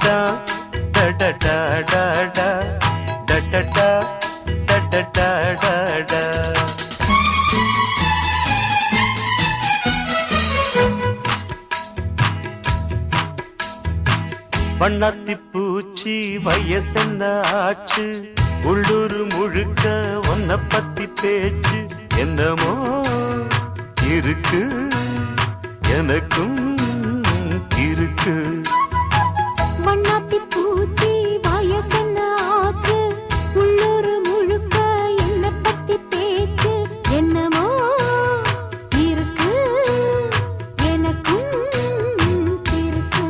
தான் டடடா டடா டடடா டடடா டடா. வண்ணாத்தி பூச்சி வயசென்ன ஆச்சு, உள்ளூர் முழுக்க ஒன்ன பத்தி பேச்சு என்னமோ இருக்கு, எனக்கும் இருக்கு. வண்ணாத்தி பூச்சி வயசென்ன ஆச்சு, உள்ளூர் முழுக்க என்ன பத்தி பேச்சு என்னமோ இருக்கு, எனக்கும் இருக்கு.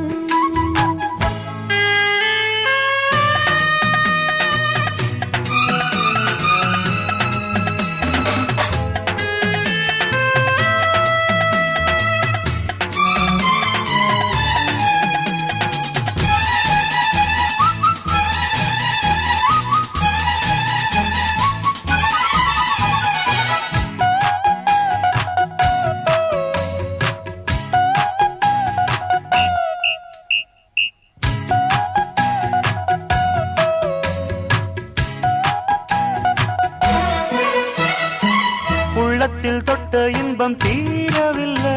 உள்ளத்தில் தொட்ட இன்பம் தீரவில்லை,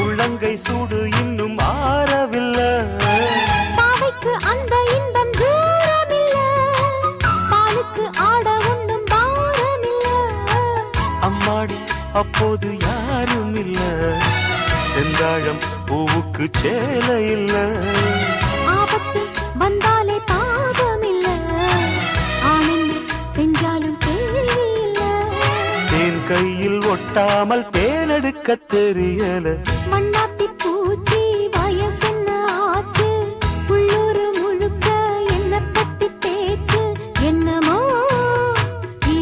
உள்ளங்கை சூடு இன்னும் ஆறவில்லை. பாவைக்கு அந்த இன்பம் தூரமில்லை, பாலுக்கு ஆட ஒன்றும் பாரமில்லை. அம்மாடி அப்போது யாரும் இல்ல, செந்தாழம் பூவுக்கு சேலை இல்ல. ஆபத்து வந்தாலே பாவமில்லை, ஆனந்து செஞ்சாலும் கேள்வி இல்லை. தேன் கையில் ஒட்டாமல் தேனெடுக்க தெரியல. மண்ணாத்தி பூச்சி வயசென்ன ஆச்சு, உள்ளூர் முழுக்க என்ன பத்தி பேச்சு என்னமோ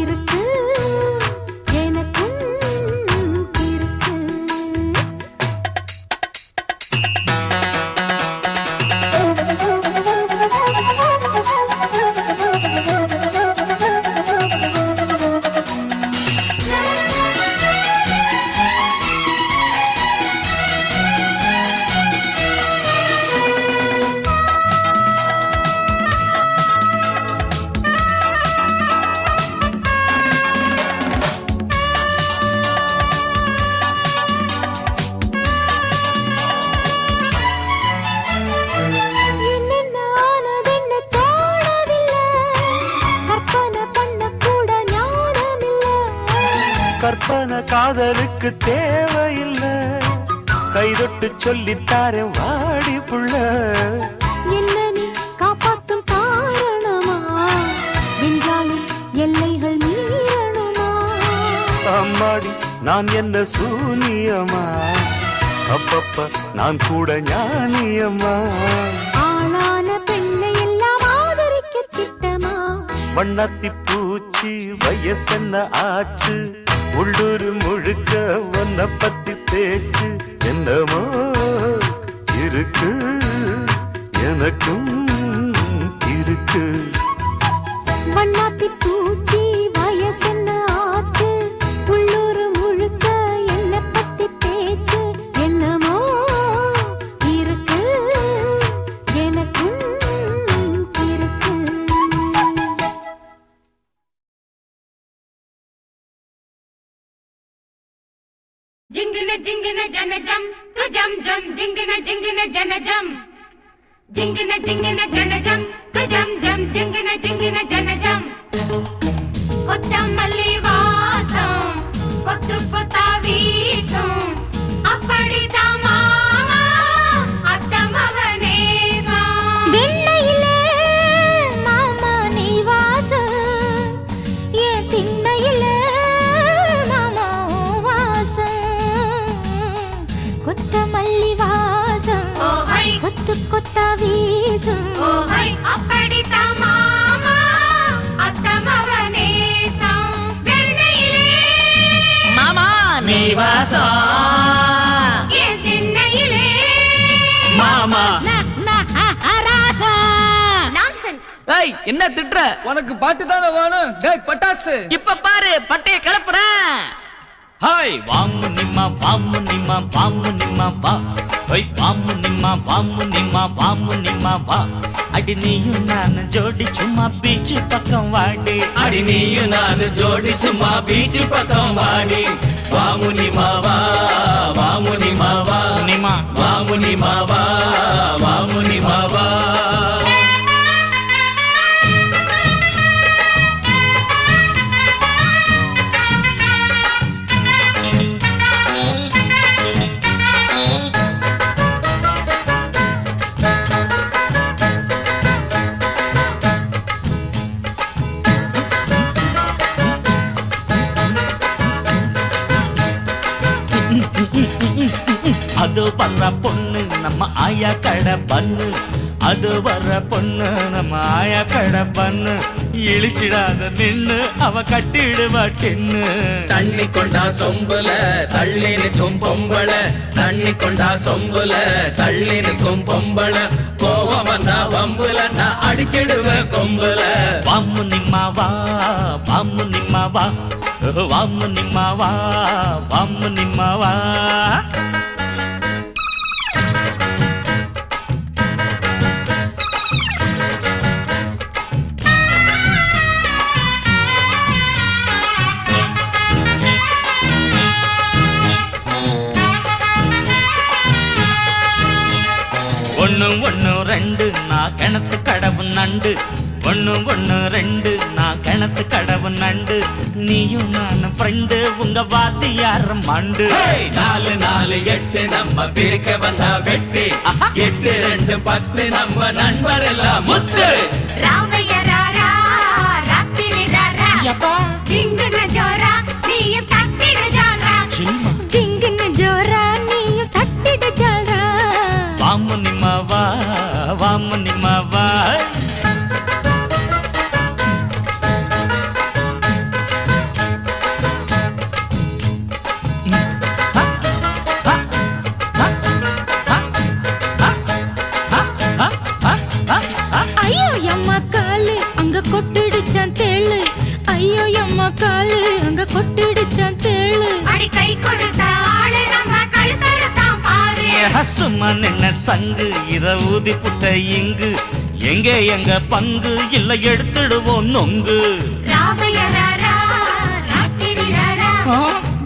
இருக்கு, எனக்கும் இருக்கு. என்னென்ன ஆனதென்ன தோணவில்லை, கற்பனை பண்ண கூட ஞானமில்லை. கற்பனை காதலுக்கு தேவையில்லை, கைதொட்டு சொல்லித்தாரேன் வாடி புள்ள. என்ன நீ காப்பாத்தும் காரணமா, வென்றாலும் எல்லைகள் மீறணுமா? அம்மாடி நான் என்ன சூனியமா, அப்பப்ப நான் கூட ஞானியம்மா. ஆளான பெண்ணை எல்லாம் ஆதரிக்க திட்டமா? வண்ணாத்தி பூச்சி வயசென்ன ஆச்சு, உள்ளூர் முழுக்க ஒன்ன பத்தி பேச்சு என்னமோ இருக்கு, எனக்கும் இருக்கு. வண்ணாத்தி பூச்சி வயசென்ன ஆச்சு, உள்ளூர் முழுக்க என்ன பத்தி பேச்சு என்னமோ இருக்கு, எனக்கும் இருக்கு. జింగిన జింగిన జనజం గజం జం జింగిన జింగిన జనజం జింగిన జింగిన జనజం గజం జం జింగిన జింగిన జనజం కొత్త మల్లి వాసం కొత్త కొత్త వీసం అప్పడితా మామా అత్తమవనేసా வெண்ணையிலே மாமா நீ வாசம், என் திண்ணையிலே மாமா உன் வாசம். கொத்தமல்லி வாசம் ఓ హై கொத்து கொத்தா வீசும். ఓ హై అప్పడితా మామా అత్తమవనేసా వెన్నెయిలే மாமா நீ வாசம் என் திண்ணையிலே மாமா. நான்சென்ஸ். ஏய் என்ன திட்டுற? உனக்கு பாட்டு தானே வேணும்? டேய் பட்டாசு, இப்ப பாரு பட்டைய கிளப்புறேன். ஹாய் வாங்கு நிம்மா வாங்கு நிம்மா வாங்கு நிம்மா வா ஒய் வாமு நிம்மா வாமு நிம்மா வாமு நிம்மா வா அடி நீயும் நான் ஜோடி சும்மா பீச் பக்கம் வாடி அடி நீயும் நானு ஜோடி சும்மா பீச் பக்கம் வாடி வாமுனி மாவா வாமுனி மாவா நிம்மா வாமுனி மாவா வாமுனி மாவா அது வர்ற பொண்ணு நம்ம ஆயா கடை பண்ணு அது வர்ற பொண்ணு நம்ம ஆயா கடை பண்ணு இழிச்சிடாத நின்னு அவ கட்டிடுவா டின்னு தண்ணி கொண்டா சொம்புல தள்ளி நிற்கும் பொம்பள தண்ணி கொண்டா சொம்புல தள்ளி நிற்கும் பொம்பள கோவம் வந்தா வம்புல நான் அடிச்சிடுவேன் கொம்புல வாமு நிம்மா வா வாமு நிம்மா வா வாமு நிம்மா வா வாமு நிம்மா வா ஒண்ணு ஒண்ணு ரெண்டு நான் கிணத்து கடவு நண்டு ஒண்ணு ஒண்ணு ரெண்டு நான் கிணத்து கடவு நண்டு நீயும் நானும் ஃப்ரெண்டு உங்க வாத்தியார் மண்டு நாலு நாலு எட்டு நம்ம பிரிக்க வந்தா வெட்டி 8 2 10 நம்ம நண்பர் எல்லாம் முத்து ராமைய ராரா ராத்திரி ராரா யப்பா ஜிங்குன ஜோரா நீயும் தட்டிடு ஜாரா சில்மா ஜிங்குன்னு ஜோரா நீயும் தட்டிடு ஜால்ரா வாமு நிம்மா வா வாமு நிம்மா வா ஐயோ அம்மா காலு அங்க கொட்டிடுச்சான் தேளு ஐயோ அம்மா காலு அங்க கொட்டிடுச்சான் தேளு அடி கை கொடுத்த ஆளு நம்ம கழுத்தறுத்தான் பாரு சும்மா நின்ன சங்கு இத ஊதி புட்ட இங்கு எங்க எங்க பங்கு இல்ல எடுத்துடுவோம் நொங்கு ராமைய ராரா ராத்திரி ராரா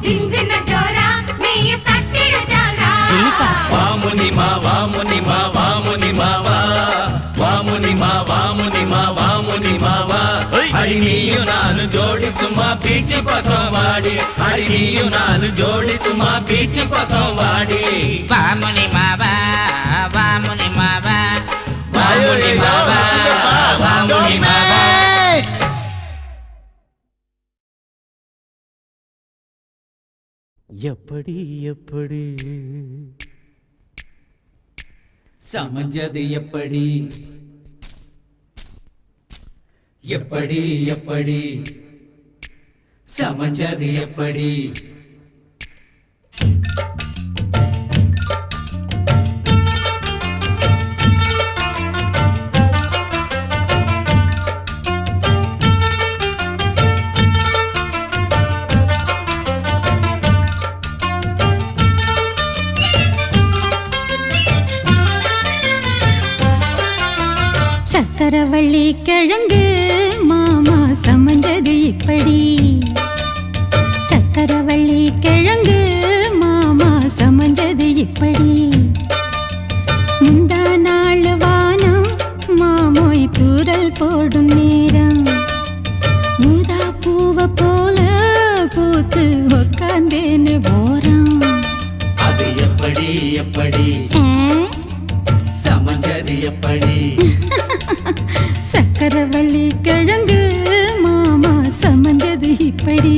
ஜிங்குன ஜோரா நீயும் தட்டிடு ஜாரா வாமுனி மா வாமுனி மா வாமுனி மாவா வாமுனி மா வாமுனி மா வாமுனி மாவா அடி நீயும் நானு ஜோடி சும்மா பீச் பக்கம் வாடி அடி நீயும் நானு ஜோடி சும்மா பீச் பக்கம் வாடி வாமு நிம்மா வா வாமு நிம்மா வா வாமுனி மாவா வாமுனி மாவா எப்படி எப்படி சமஞ்சது எப்படி எப்படி எப்படி சமஞ்சது எப்படி சக்கரவள்ளி கிழங்கு மாமா சமஞ்சது இப்படி சக்கரவள்ளி கிழங்கு மாமா சமஞ்சது இப்படி முந்தா நாள் வானம் மாமோய் தூரல் போடும் நேரம் மூதா பூவ போல பூத்து உக்காந்தேன்னு போறான் அது எப்படி எப்படி சமஞ்சது எப்படி சக்கரவள்ளி கிழங்கு மாமா சமஞ்சது இப்படி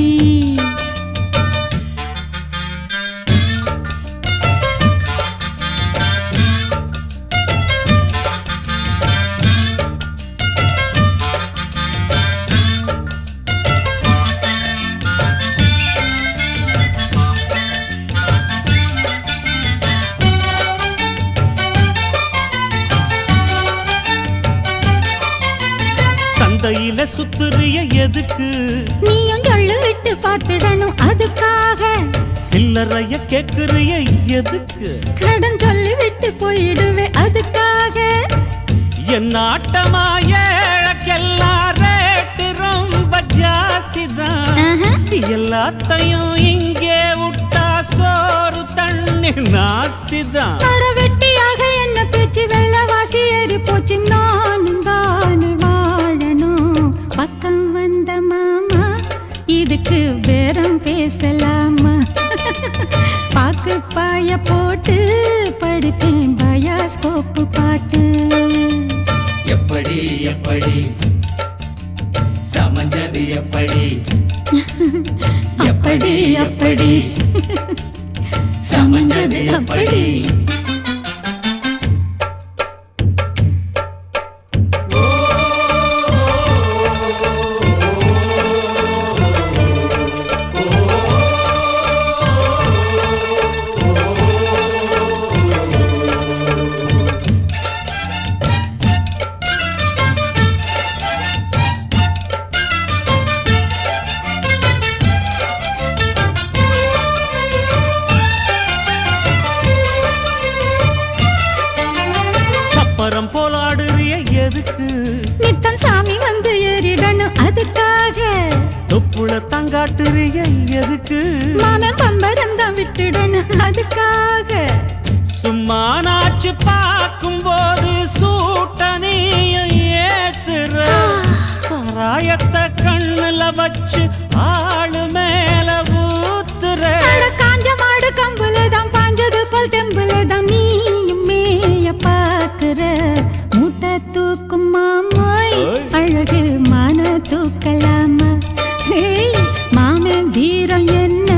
சந்தையில சுத்துறிய எதுக்கு நீயும் சொல்லு விட்டு பார்த்துடணும் அதுக்காக சில்லறைய கேக்குறிய எதுக்கு? கடன் சொல்லி விட்டு போயிடுவே அதுக்காக. என் ஆட்டமா ஏழக்கெல்லாம் ரேட்டு ரொம்ப ஜாஸ்தி தான். ஆஹா. எல்லாத்தையும் இங்கே விட்டா சோறு தண்ணி நாஸ்தி தான். மர வெட்டியாக என்ன பேச்சு வெள்ளவாசி ஏறி போச்சு. நானும் தானே வாழணும். பக்கம் வந்த மாமா இதுக்கு பேரம் பேசலாமா? பாக்கு பாய போட்டு படிப்பேன் பயாஸ்கோப்பு பாட்டு. எப்படி எப்படி சமஞ்சது எப்படி அப்படி அப்படி சமஞ்சது அப்படி. சப்பரம் போலாடுறிய எதுக்கு? நித்தம் சாமி வந்து ஏறிடணும் அதுக்காக. தொப்புள தங்காட்டுறிய எதுக்கு? மாமன் பம்பரம் தான் விட்டுடணும் அதுக்காக. சும்மா நாச்சு பார்க்கும் போது சூட்டனையும் ஏத்துற. சாராயத்தை கண்ணுல வச்சு ஆளு மேல ஊத்துற. அட காஞ்ச மாடு கம்புல தான் பாஞ்சது போல் தெம்புல தான் நீயும் மேய பாக்குற. மூட்டை தூக்கும் மாமாய் அழகு மான தூக்கலாமா? ஏய், மாமன் வீரம் என்ன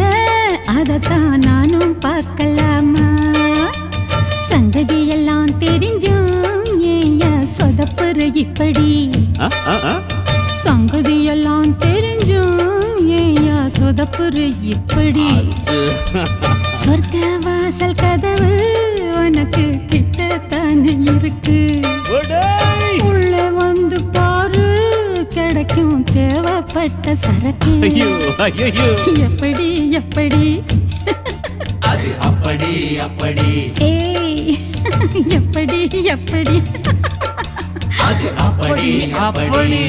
அதத்தான் நானும் பார்க்கலாமா? சங்கதி எல்லாம் தெரிஞ்சும் ஏயா சொதப்புற இப்படி? சங்கதி எல்லாம் தெரிஞ்சும் ஏயா சொதப்புற இப்படி? சொர்க்க வாசல் கதவு உனக்கு கிட்டத்தானே இருக்கு. உள்ள வந்து பாரு கிடைக்கும் தேவைப்பட்ட சரக்கு. ஐயோ ஐயோ எப்படி எப்படி அது அப்படி அப்படி ஏய் எப்படி எப்படி அது அப்படி அப்படி அப்படி